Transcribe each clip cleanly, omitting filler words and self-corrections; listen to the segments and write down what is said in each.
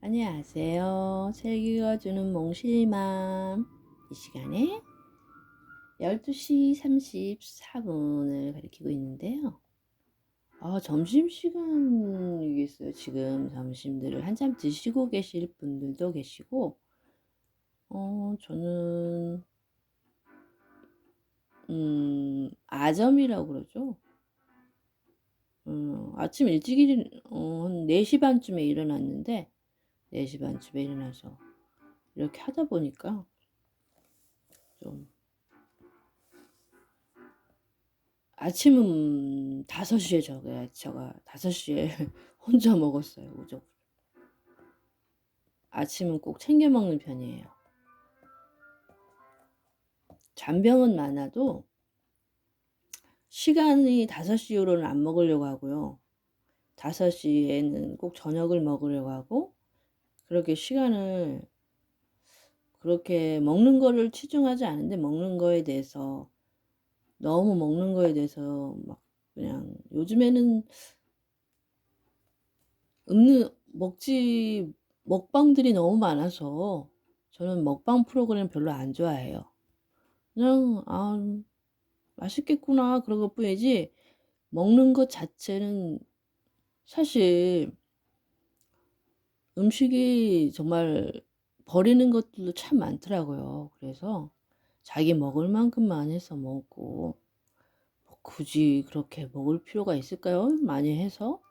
안녕하세요. 책 읽어주는 몽실맘. 이 시간에 12시 34분을 가리키고 있는데요. 점심시간이겠어요. 지금 점심들을 한참 드시고 계실 분들도 계시고, 저는, 아점이라고 그러죠. 아침 일찍 한 4시 반쯤에 일어났는데, 4시 반쯤에 일어나서 이렇게 하다 보니까 좀 아침은 5시에 제가 5시에 혼자 먹었어요. 무조건. 아침은 꼭 챙겨 먹는 편이에요. 잔병은 많아도 시간이 5시 이후로는 안 먹으려고 하고요. 5시에는 꼭 저녁을 먹으려고 하고, 그렇게 시간을 그렇게 먹는 거를 치중하지 않은데 너무 먹는 거에 대해서 막 그냥 요즘에는 먹방들이 너무 많아서 저는 먹방 프로그램 별로 안 좋아해요. 그냥 맛있겠구나 그런 것뿐이지 먹는 것 자체는 사실 음식이 정말 버리는 것들도 참 많더라고요. 그래서 자기 먹을 만큼만 해서 먹고 뭐 굳이 그렇게 먹을 필요가 있을까요? 많이 해서?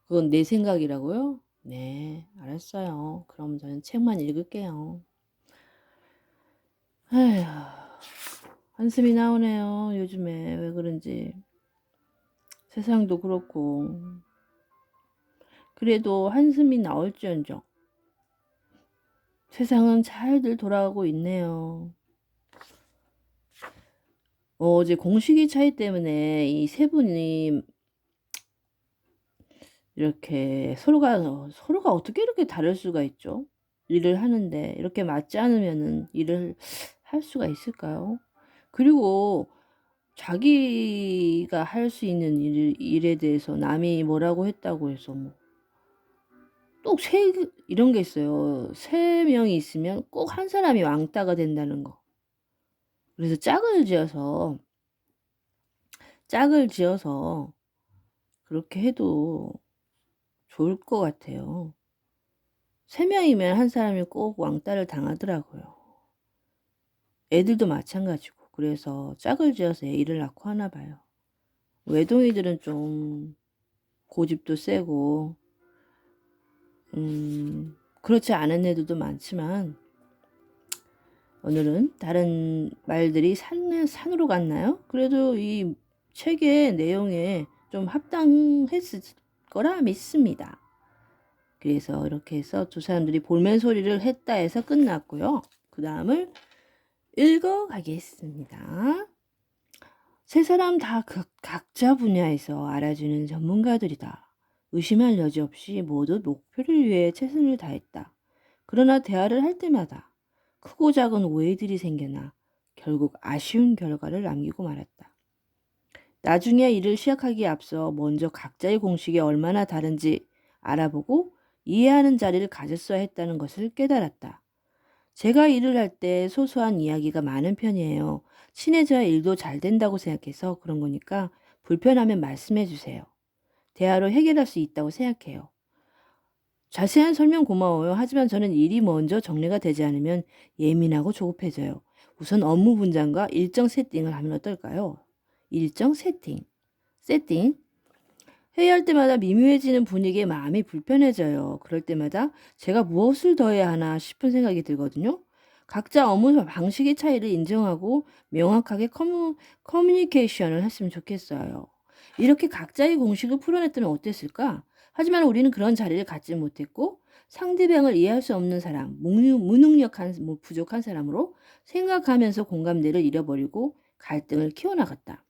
그건 내 생각이라고요? 네, 알았어요. 그럼 저는 책만 읽을게요. 에휴, 한숨이 나오네요. 요즘에 왜 그런지. 세상도 그렇고. 그래도 한숨이 나올지언정 세상은 잘들 돌아가고 있네요. 어제 공식이 차이 때문에 이 세 분이 이렇게 서로가 어떻게 이렇게 다를 수가 있죠? 일을 하는데 이렇게 맞지 않으면은 일을 할 수가 있을까요? 그리고 자기가 할 수 있는 일에 대해서 남이 뭐라고 했다고 해서 이런 게 있어요. 3명이 있으면 꼭 한 사람이 왕따가 된다는 거. 그래서 짝을 지어서 그렇게 해도 좋을 것 같아요. 3명이면 한 사람이 꼭 왕따를 당하더라고요. 애들도 마찬가지고. 그래서 짝을 지어서 애를 낳고 하나 봐요. 외동이들은 좀 고집도 세고, 그렇지 않은 애들도 많지만, 오늘은 다른 말들이 산으로 갔나요? 그래도 이 책의 내용에 좀 합당했을 거라 믿습니다. 그래서 이렇게 해서 두 사람들이 볼멘 소리를 했다 해서 끝났고요. 그 다음을 읽어가겠습니다. 세 사람 다 각자 분야에서 알아주는 전문가들이다. 의심할 여지 없이 모두 목표를 위해 최선을 다했다. 그러나 대화를 할 때마다 크고 작은 오해들이 생겨나 결국 아쉬운 결과를 남기고 말았다. 나중에 일을 시작하기에 앞서 먼저 각자의 공식이 얼마나 다른지 알아보고 이해하는 자리를 가졌어야 했다는 것을 깨달았다. 제가 일을 할 때 소소한 이야기가 많은 편이에요. 친해져야 일도 잘 된다고 생각해서 그런 거니까 불편하면 말씀해 주세요. 대화로 해결할 수 있다고 생각해요. 자세한 설명 고마워요. 하지만 저는 일이 먼저 정리가 되지 않으면 예민하고 조급해져요. 우선 업무 분장과 일정 세팅을 하면 어떨까요? 일정 세팅. 회의할 때마다 미묘해지는 분위기에 마음이 불편해져요. 그럴 때마다 제가 무엇을 더 해야 하나 싶은 생각이 들거든요. 각자 업무 방식의 차이를 인정하고 명확하게 커뮤니케이션을 했으면 좋겠어요. 이렇게 각자의 공식을 풀어냈다면 어땠을까? 하지만 우리는 그런 자리를 갖지 못했고 상대방을 이해할 수 없는 사람, 무능력한, 부족한 사람으로 생각하면서 공감대를 잃어버리고 갈등을 키워나갔다.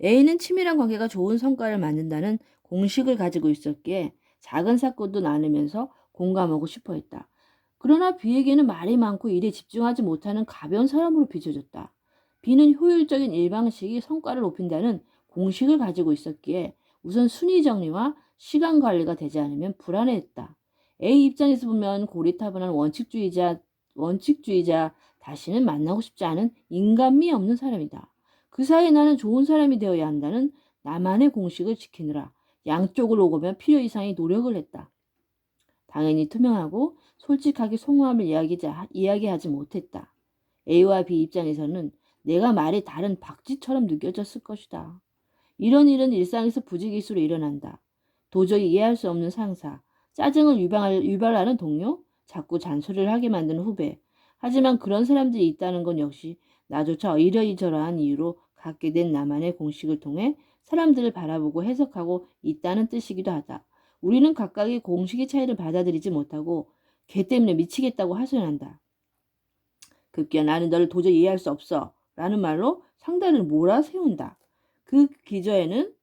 A는 친밀한 관계가 좋은 성과를 만든다는 공식을 가지고 있었기에 작은 사건도 나누면서 공감하고 싶어 했다. 그러나 B에게는 말이 많고 일에 집중하지 못하는 가벼운 사람으로 비춰졌다. B는 효율적인 일 방식이 성과를 높인다는 공식을 가지고 있었기에 우선 순위 정리와 시간 관리가 되지 않으면 불안해했다. A 입장에서 보면 고리타분한 원칙주의자, 다시는 만나고 싶지 않은 인간미 없는 사람이다. 그 사이에 나는 좋은 사람이 되어야 한다는 나만의 공식을 지키느라 양쪽을 오가며 필요 이상의 노력을 했다. 당연히 투명하고 솔직하게 속마음을 이야기하지 못했다. A와 B 입장에서는 내가 말이 다른 박쥐처럼 느껴졌을 것이다. 이런 일은 일상에서 부지기수로 일어난다. 도저히 이해할 수 없는 상사, 짜증을 유발하는 동료, 자꾸 잔소리를 하게 만드는 후배. 하지만 그런 사람들이 있다는 건 역시 나조차 이러이러한 이유로 갖게 된 나만의 공식을 통해 사람들을 바라보고 해석하고 있다는 뜻이기도 하다. 우리는 각각의 공식의 차이를 받아들이지 못하고 걔 때문에 미치겠다고 하소연한다. 급기야 나는 너를 도저히 이해할 수 없어 라는 말로 상대를 몰아세운다. 그 기저에는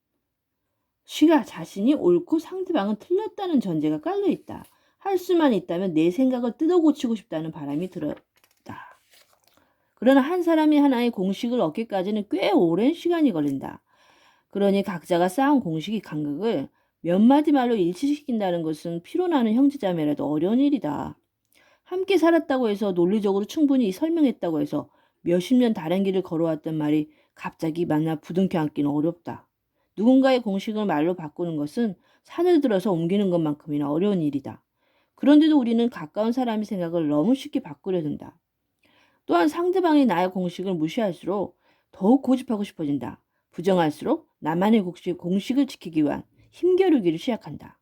쉬가 자신이 옳고 상대방은 틀렸다는 전제가 깔려있다. 할 수만 있다면 내 생각을 뜯어고치고 싶다는 바람이 들었다. 그러나 한 사람이 하나의 공식을 얻기까지는 꽤 오랜 시간이 걸린다. 그러니 각자가 쌓은 공식의 간극을 몇 마디 말로 일치시킨다는 것은 피로나는 형제자매라도 어려운 일이다. 함께 살았다고 해서 논리적으로 충분히 설명했다고 해서 몇십 년 다른 길을 걸어왔던 말이 갑자기 만나 부둥켜 안기는 어렵다. 누군가의 공식을 말로 바꾸는 것은 산을 들어서 옮기는 것만큼이나 어려운 일이다. 그런데도 우리는 가까운 사람의 생각을 너무 쉽게 바꾸려 든다. 또한 상대방이 나의 공식을 무시할수록 더욱 고집하고 싶어진다. 부정할수록 나만의 공식을 지키기 위한 힘겨루기를 시작한다.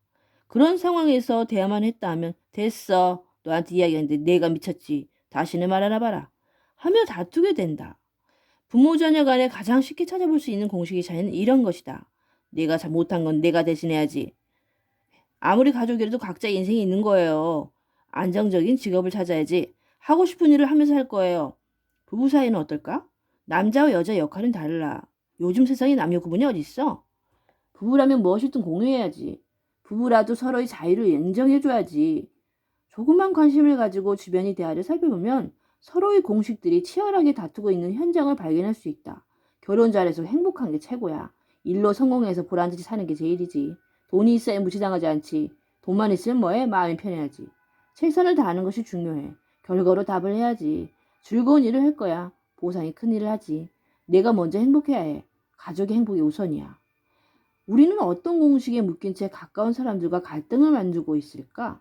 그런 상황에서 대화만 했다 하면 됐어. 너한테 이야기하는데 내가 미쳤지. 다시는 말 하나 봐라. 하며 다투게 된다. 부모 자녀 간에 가장 쉽게 찾아볼 수 있는 공식의 차이는 이런 것이다. 내가 잘못한 건 내가 대신해야지. 아무리 가족이라도 각자의 인생이 있는 거예요. 안정적인 직업을 찾아야지. 하고 싶은 일을 하면서 할 거예요. 부부 사이는 어떨까? 남자와 여자 역할은 달라. 요즘 세상에 남녀 구분이 어딨어? 부부라면 무엇이든 공유해야지. 부부라도 서로의 자유를 인정해줘야지. 조금만 관심을 가지고 주변의 대화를 살펴보면 서로의 공식들이 치열하게 다투고 있는 현장을 발견할 수 있다. 결혼 잘해서 행복한 게 최고야. 일로 성공해서 보란듯이 사는 게 제일이지. 돈이 있어야 무시당하지 않지. 돈만 있으면 뭐해? 마음이 편해야지. 최선을 다하는 것이 중요해. 결과로 답을 해야지. 즐거운 일을 할 거야. 보상이 큰 일을 하지. 내가 먼저 행복해야 해. 가족의 행복이 우선이야. 우리는 어떤 공식에 묶인 채 가까운 사람들과 갈등을 만들고 있을까?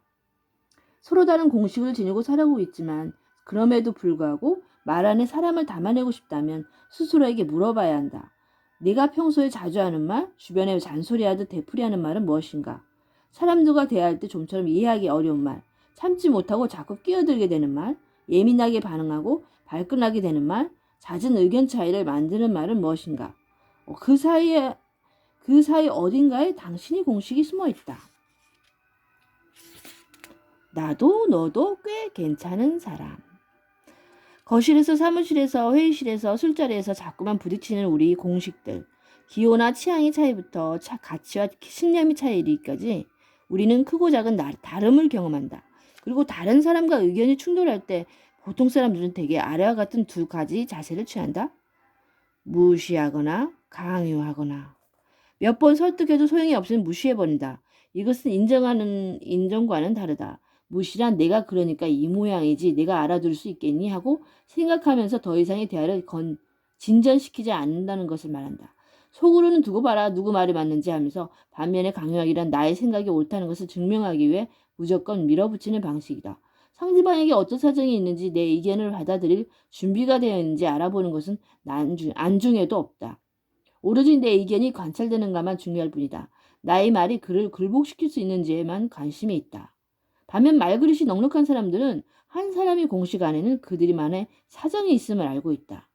서로 다른 공식을 지니고 살아가고 있지만 그럼에도 불구하고 말 안에 사람을 담아내고 싶다면 스스로에게 물어봐야 한다. 네가 평소에 자주 하는 말, 주변에 잔소리하듯 되풀이하는 말은 무엇인가? 사람들과 대화할 때 좀처럼 이해하기 어려운 말, 참지 못하고 자꾸 끼어들게 되는 말, 예민하게 반응하고 발끈하게 되는 말, 잦은 의견 차이를 만드는 말은 무엇인가? 그 사이 어딘가에 당신의 공식이 숨어 있다. 나도 너도 꽤 괜찮은 사람. 거실에서 사무실에서 회의실에서 술자리에서 자꾸만 부딪히는 우리 공식들. 기호나 취향의 차이부터 가치와 신념의 차이에 이르기까지 우리는 크고 작은 다름을 경험한다. 그리고 다른 사람과 의견이 충돌할 때 보통 사람들은 대개 아래와 같은 두 가지 자세를 취한다. 무시하거나 강요하거나. 몇 번 설득해도 소용이 없으면 무시해버린다. 이것은 인정과는 다르다. 무시란 내가 그러니까 이 모양이지 내가 알아들을 수 있겠니 하고 생각하면서 더 이상의 대화를 진전시키지 않는다는 것을 말한다. 속으로는 두고 봐라 누구 말이 맞는지 하면서 반면에 강요하기란 나의 생각이 옳다는 것을 증명하기 위해 무조건 밀어붙이는 방식이다. 상대방에게 어떤 사정이 있는지 내 의견을 받아들일 준비가 되어 있는지 알아보는 것은 안중에도 없다. 오로지 내 의견이 관찰되는가만 중요할 뿐이다. 나의 말이 그를 굴복시킬 수 있는지에만 관심이 있다. 반면 말그릇이 넉넉한 사람들은 한 사람의 공식 안에는 그들만의 사정이 있음을 알고 있다.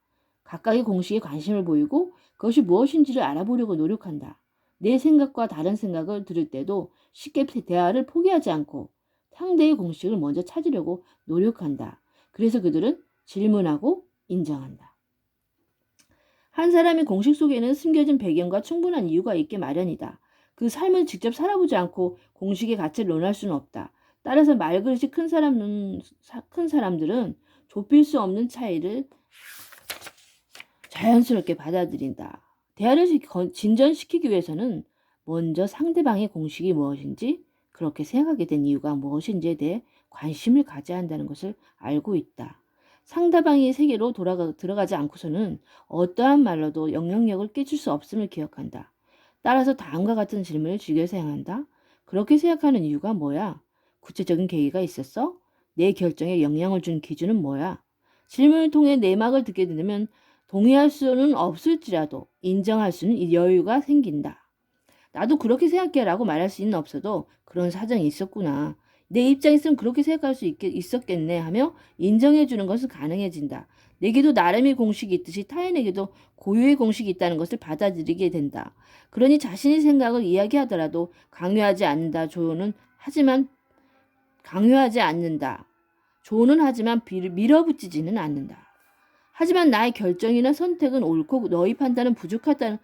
각각의 공식에 관심을 보이고 그것이 무엇인지를 알아보려고 노력한다. 내 생각과 다른 생각을 들을 때도 쉽게 대화를 포기하지 않고 상대의 공식을 먼저 찾으려고 노력한다. 그래서 그들은 질문하고 인정한다. 한 사람의 공식 속에는 숨겨진 배경과 충분한 이유가 있게 마련이다. 그 삶을 직접 살아보지 않고 공식의 가치를 논할 수는 없다. 따라서 말그릇이 큰 사람들은 좁힐 수 없는 차이를 자연스럽게 받아들인다. 대화를 진전시키기 위해서는 먼저 상대방의 공식이 무엇인지 그렇게 생각하게 된 이유가 무엇인지에 대해 관심을 가져야 한다는 것을 알고 있다. 상대방의 세계로 들어가지 않고서는 어떠한 말로도 영향력을 끼칠 수 없음을 기억한다. 따라서 다음과 같은 질문을 즐겨서 행한다. 그렇게 생각하는 이유가 뭐야? 구체적인 계기가 있었어? 내 결정에 영향을 준 기준은 뭐야? 질문을 통해 내막을 듣게 되면 동의할 수는 없을지라도 인정할 수는 여유가 생긴다. 나도 그렇게 생각해라고 말할 수는 없어도 그런 사정이 있었구나. 내 입장에서는 그렇게 생각할 수 있었겠네 하며 인정해주는 것은 가능해진다. 내게도 나름의 공식이 있듯이 타인에게도 고유의 공식이 있다는 것을 받아들이게 된다. 그러니 자신의 생각을 이야기하더라도 강요하지 않는다. 강요하지 않는다. 조언은 하지만 밀어붙이지는 않는다. 하지만 나의 결정이나 선택은 옳고 너희 판단은 부족하다는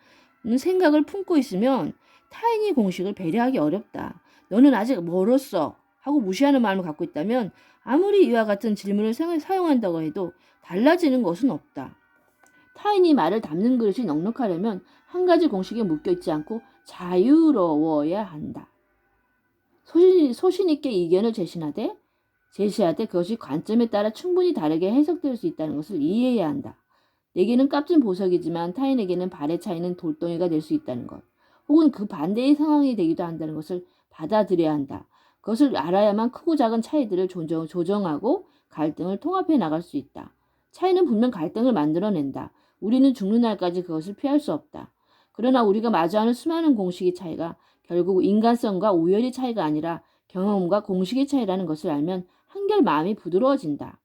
생각을 품고 있으면 타인의 공식을 배려하기 어렵다. 너는 아직 멀었어 하고 무시하는 마음을 갖고 있다면 아무리 이와 같은 질문을 사용한다고 해도 달라지는 것은 없다. 타인이 말을 담는 그릇이 넉넉하려면 한 가지 공식에 묶여 있지 않고 자유로워야 한다. 소신 있게 의견을 제시하되 그것이 관점에 따라 충분히 다르게 해석될 수 있다는 것을 이해해야 한다. 내게는 값진 보석이지만 타인에게는 발의 차이는 돌덩이가 될 수 있다는 것. 혹은 그 반대의 상황이 되기도 한다는 것을 받아들여야 한다. 그것을 알아야만 크고 작은 차이들을 조정하고 갈등을 통합해 나갈 수 있다. 차이는 분명 갈등을 만들어낸다. 우리는 죽는 날까지 그것을 피할 수 없다. 그러나 우리가 마주하는 수많은 공식의 차이가 결국 인간성과 우열의 차이가 아니라 경험과 공식의 차이라는 것을 알면 한결 마음이 부드러워진다.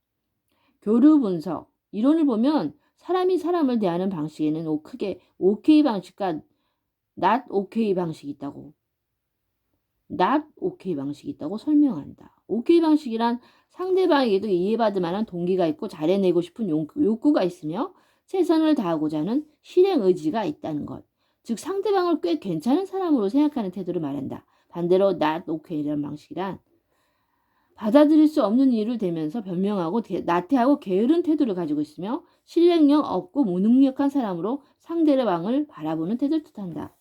교류 분석, 이론을 보면 사람이 사람을 대하는 방식에는 크게 OK 방식과 not OK 방식이 있다고 설명한다. OK 방식이란 상대방에게도 이해받을 만한 동기가 있고 잘해내고 싶은 욕구가 있으며 최선을 다하고자 하는 실행 의지가 있다는 것. 즉 상대방을 꽤 괜찮은 사람으로 생각하는 태도를 말한다. 반대로 not OK라는 방식이란 받아들일 수 없는 이유를 대면서 변명하고 나태하고 게으른 태도를 가지고 있으며 실행력 없고 무능력한 사람으로 상대방을 바라보는 태도를 뜻한다.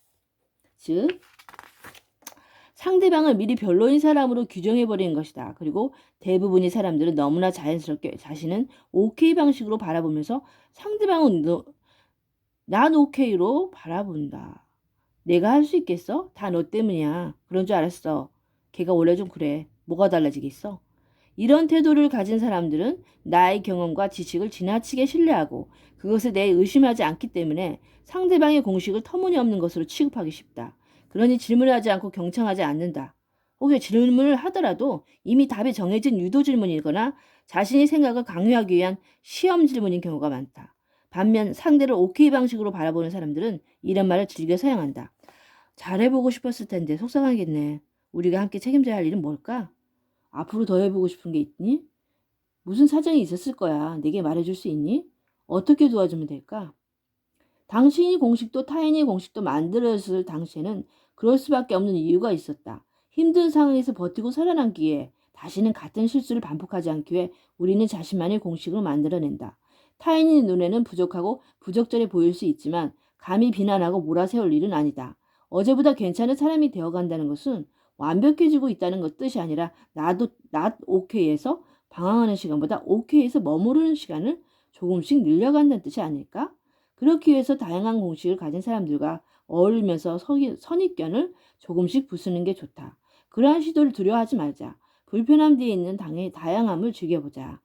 즉 상대방을 미리 별로인 사람으로 규정해버리는 것이다. 그리고 대부분의 사람들은 너무나 자연스럽게 자신은 OK 방식으로 바라보면서 상대방은 난 OK로 바라본다. 내가 할 수 있겠어? 다 너 때문이야. 그런 줄 알았어. 걔가 원래 좀 그래. 뭐가 달라지겠어? 이런 태도를 가진 사람들은 나의 경험과 지식을 지나치게 신뢰하고 그것에 대해 의심하지 않기 때문에 상대방의 공식을 터무니없는 것으로 취급하기 쉽다. 그러니 질문을 하지 않고 경청하지 않는다. 혹여 질문을 하더라도 이미 답이 정해진 유도 질문이거나 자신의 생각을 강요하기 위한 시험 질문인 경우가 많다. 반면 상대를 OK 방식으로 바라보는 사람들은 이런 말을 즐겨 사용한다. 잘해보고 싶었을 텐데 속상하겠네. 우리가 함께 책임져야 할 일은 뭘까? 앞으로 더 해보고 싶은 게 있니? 무슨 사정이 있었을 거야. 내게 말해줄 수 있니? 어떻게 도와주면 될까? 당신이 공식도 타인의 공식도 만들었을 당시에는 그럴 수밖에 없는 이유가 있었다. 힘든 상황에서 버티고 살아남기에 다시는 같은 실수를 반복하지 않기 위해 우리는 자신만의 공식을 만들어낸다. 타인의 눈에는 부족하고 부적절해 보일 수 있지만 감히 비난하고 몰아세울 일은 아니다. 어제보다 괜찮은 사람이 되어간다는 것은 완벽해지고 있다는 것 뜻이 아니라 나도 not okay에서 방황하는 시간보다 okay에서 머무르는 시간을 조금씩 늘려간다는 뜻이 아닐까? 그렇기 위해서 다양한 공식을 가진 사람들과 어울리면서 선입견을 조금씩 부수는 게 좋다. 그러한 시도를 두려워하지 말자. 불편함 뒤에 있는 다양함을 즐겨보자.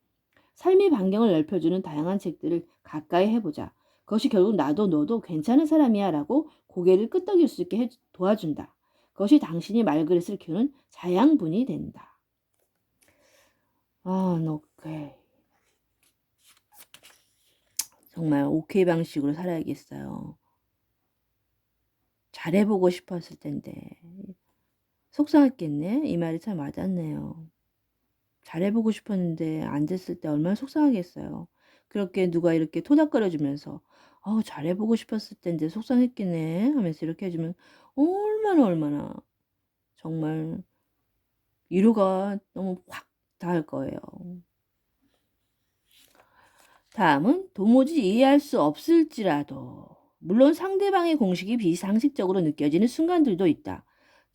삶의 반경을 넓혀주는 다양한 책들을 가까이 해보자. 그것이 결국 나도 너도 괜찮은 사람이야 라고 고개를 끄덕일 수 있게 도와준다. 그것이 당신이 말그릇을 키우는 자양분이 된다. 오케이. 정말 오케이 방식으로 살아야겠어요. 잘해보고 싶었을 텐데. 속상했겠네. 이 말이 참 와닿네요. 잘해보고 싶었는데 안 됐을 때 얼마나 속상하겠어요. 그렇게 누가 이렇게 토닥거려주면서 잘해보고 싶었을 텐데 속상했겠네 하면서 이렇게 해주면 얼마나 정말 위로가 너무 확 닿을 거예요. 다음은 도무지 이해할 수 없을지라도 물론 상대방의 공식이 비상식적으로 느껴지는 순간들도 있다.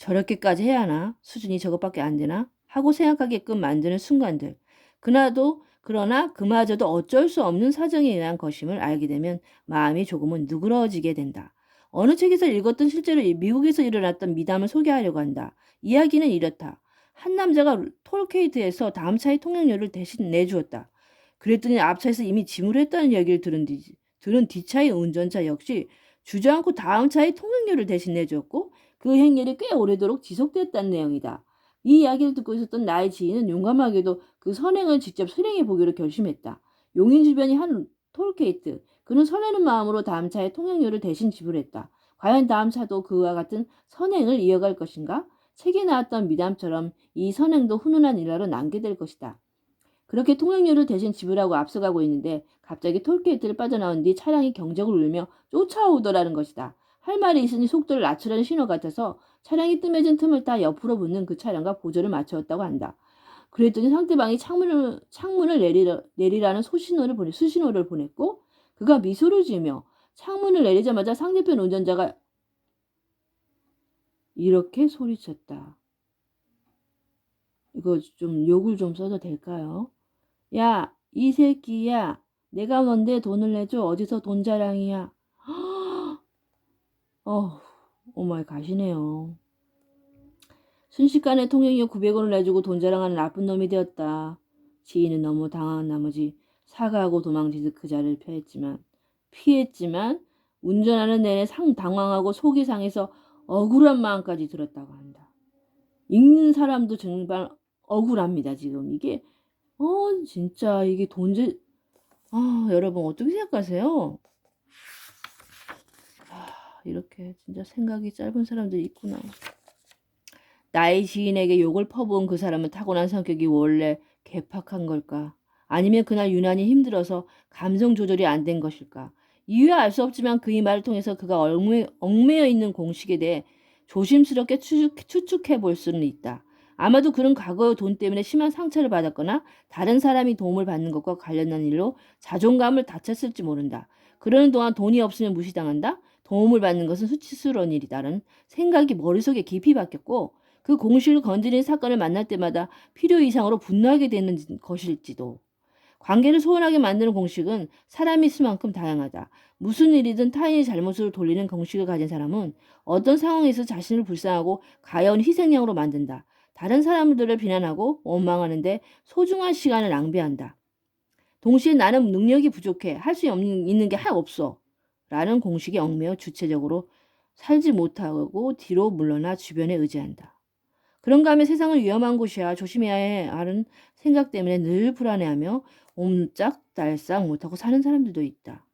저렇게까지 해야 하나? 수준이 저것밖에 안 되나? 하고 생각하게끔 만드는 순간들. 그러나 그마저도 어쩔 수 없는 사정에 의한 것임을 알게 되면 마음이 조금은 누그러지게 된다. 어느 책에서 읽었던 실제로 미국에서 일어났던 미담을 소개하려고 한다. 이야기는 이렇다. 한 남자가 톨게이트에서 다음 차의 통행료를 대신 내주었다. 그랬더니 앞차에서 이미 짐을 했다는 이야기를 들은 뒷차의 운전자 역시 주저앉고 다음 차의 통행료를 대신 내주었고 그 행렬이 꽤 오래도록 지속됐다는 내용이다. 이 이야기를 듣고 있었던 나의 지인은 용감하게도 그 선행을 직접 실행해 보기로 결심했다. 용인 주변이 한 톨게이트. 그는 설레는 마음으로 다음 차의 통행료를 대신 지불했다. 과연 다음 차도 그와 같은 선행을 이어갈 것인가? 책에 나왔던 미담처럼 이 선행도 훈훈한 일화로 남게 될 것이다. 그렇게 통행료를 대신 지불하고 앞서가고 있는데 갑자기 톨게이트를 빠져나온 뒤 차량이 경적을 울리며 쫓아오더라는 것이다. 할 말이 있으니 속도를 낮추라는 신호 같아서 차량이 뜸해진 틈을 타 옆으로 붙는 그 차량과 보조를 맞추었다고 한다. 그랬더니 상대방이 창문을 내리라는 수신호를 보냈고 그가 미소를 지으며 창문을 내리자마자 상대편 운전자가 이렇게 소리쳤다. 이거 좀 욕을 좀 써도 될까요? 야, 이 새끼야. 내가 뭔데 돈을 내줘? 어디서 돈 자랑이야? 오마이 가시네요. 순식간에 통행료 900원을 내주고 돈 자랑하는 나쁜 놈이 되었다. 지인은 너무 당황한 나머지 사과하고 도망치듯 그 자리를 피했지만 운전하는 내내 당황하고 속이 상해서 억울한 마음까지 들었다고 한다. 읽는 사람도 정말 억울합니다. 지금 이게 진짜 이게 여러분 어떻게 생각하세요? 이렇게 진짜 생각이 짧은 사람들이 있구나. 나의 지인에게 욕을 퍼부은 그 사람은 타고난 성격이 원래 괴팍한 걸까? 아니면 그날 유난히 힘들어서 감정 조절이 안 된 것일까? 이유야 알 수 없지만 그의 말을 통해서 그가 얽매여 있는 공식에 대해 조심스럽게 추측해 볼 수는 있다. 아마도 그는 과거의 돈 때문에 심한 상처를 받았거나 다른 사람이 도움을 받는 것과 관련한 일로 자존감을 다쳤을지 모른다. 그러는 동안 돈이 없으면 무시당한다? 도움을 받는 것은 수치스러운 일이다라는 생각이 머릿속에 깊이 박혔고 그 공식을 건드린 사건을 만날 때마다 필요 이상으로 분노하게 되는 것일지도. 관계를 소원하게 만드는 공식은 사람이 수만큼 다양하다. 무슨 일이든 타인의 잘못으로 돌리는 공식을 가진 사람은 어떤 상황에서 자신을 불쌍하고 가여운 희생양으로 만든다. 다른 사람들을 비난하고 원망하는데 소중한 시간을 낭비한다. 동시에 나는 능력이 부족해. 할 수 있는 게 없어. 라는 공식에 얽매여 주체적으로 살지 못하고 뒤로 물러나 주변에 의지한다. 그런가 하면 세상은 위험한 곳이야 조심해야 하는 생각 때문에 늘 불안해하며 옴짝달싹 못하고 사는 사람들도 있다.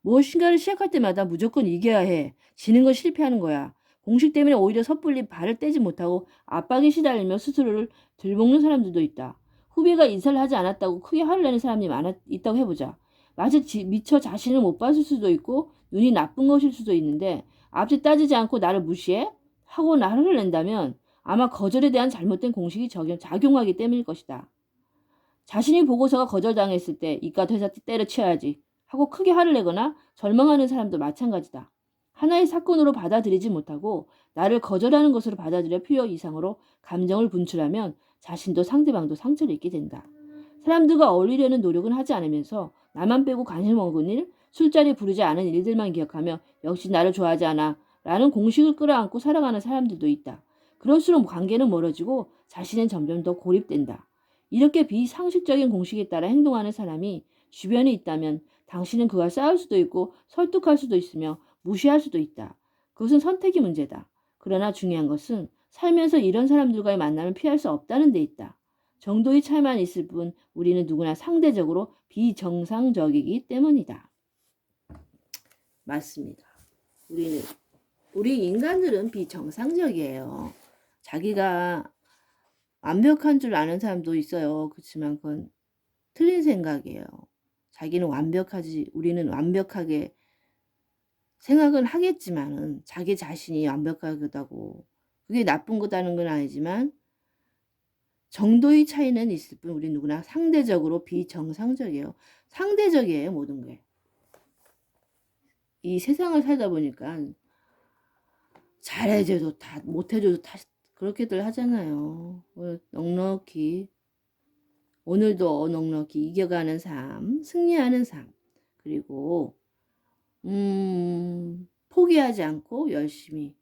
무엇인가를 시작할 때마다 무조건 이겨야 해. 지는 건 실패하는 거야. 공식 때문에 오히려 섣불리 발을 떼지 못하고 압박에 시달리며 스스로를 들볶는 사람들도 있다. 후배가 인사를 하지 않았다고 크게 화를 내는 사람이 있다고 해보자. 마치 미처 자신을 못 봤을 수도 있고 눈이 나쁜 것일 수도 있는데 앞뒤 따지지 않고 나를 무시해? 하고 나를 낸다면 아마 거절에 대한 잘못된 공식이 작용하기 때문일 것이다. 자신이 보고서가 거절당했을 때 이깟 회사 때려치워야지 하고 크게 화를 내거나 절망하는 사람도 마찬가지다. 하나의 사건으로 받아들이지 못하고 나를 거절하는 것으로 받아들여 필요 이상으로 감정을 분출하면 자신도 상대방도 상처를 입게 된다. 사람들과 어울리려는 노력은 하지 않으면서 나만 빼고 관심 먹은 일, 술자리 부르지 않은 일들만 기억하며 역시 나를 좋아하지 않아 라는 공식을 끌어안고 살아가는 사람들도 있다. 그럴수록 관계는 멀어지고 자신은 점점 더 고립된다. 이렇게 비상식적인 공식에 따라 행동하는 사람이 주변에 있다면 당신은 그와 싸울 수도 있고 설득할 수도 있으며 무시할 수도 있다. 그것은 선택의 문제다. 그러나 중요한 것은 살면서 이런 사람들과의 만남을 피할 수 없다는 데 있다. 정도의 차이만 있을 뿐 우리는 누구나 상대적으로 비정상적이기 때문이다. 맞습니다. 우리 인간들은 비정상적이에요. 자기가 완벽한 줄 아는 사람도 있어요. 그렇지만 그건 틀린 생각이에요. 우리는 완벽하게 생각은 하겠지만은 자기 자신이 완벽하다고 그게 나쁜 거다는 건 아니지만 정도의 차이는 있을 뿐 우리 누구나 상대적으로 비정상적이에요. 상대적이에요, 모든 게. 이 세상을 살다 보니까 잘해줘도 못해줘도 그렇게들 하잖아요. 넉넉히 오늘도 넉넉히 이겨가는 삶, 승리하는 삶, 그리고 포기하지 않고 열심히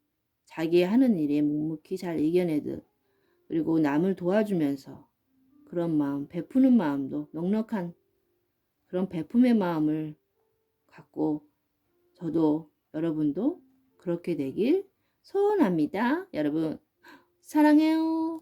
자기 하는 일에 묵묵히 잘 이겨내듯, 그리고 남을 도와주면서 그런 마음, 베푸는 마음도 넉넉한 그런 베품의 마음을 갖고 저도 여러분도 그렇게 되길 소원합니다. 여러분 사랑해요.